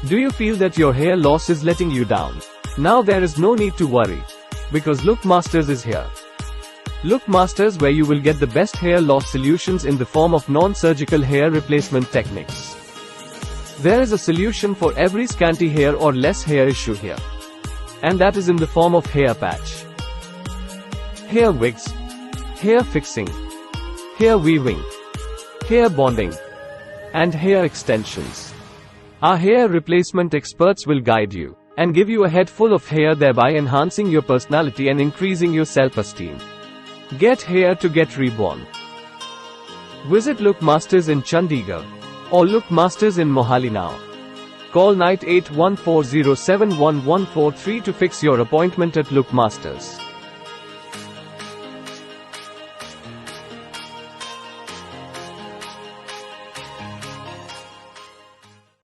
Do you feel that your hair loss is letting you down? Now there is no need to worry, because Look Masters is here. Look Masters, where you will get the best hair loss solutions in the form of non-surgical hair replacement techniques. There is a solution for every scanty hair or less hair issue here. And that is in the form of hair patch, hair wigs, hair fixing, hair weaving, hair bonding, and hair extensions. Our hair replacement experts will guide you and give you a head full of hair, thereby enhancing your personality and increasing your self-esteem. Get hair to get reborn. Visit Look Masters in Chandigarh or Look Masters in Mohali now. Call 9814071143 to fix your appointment at Look Masters.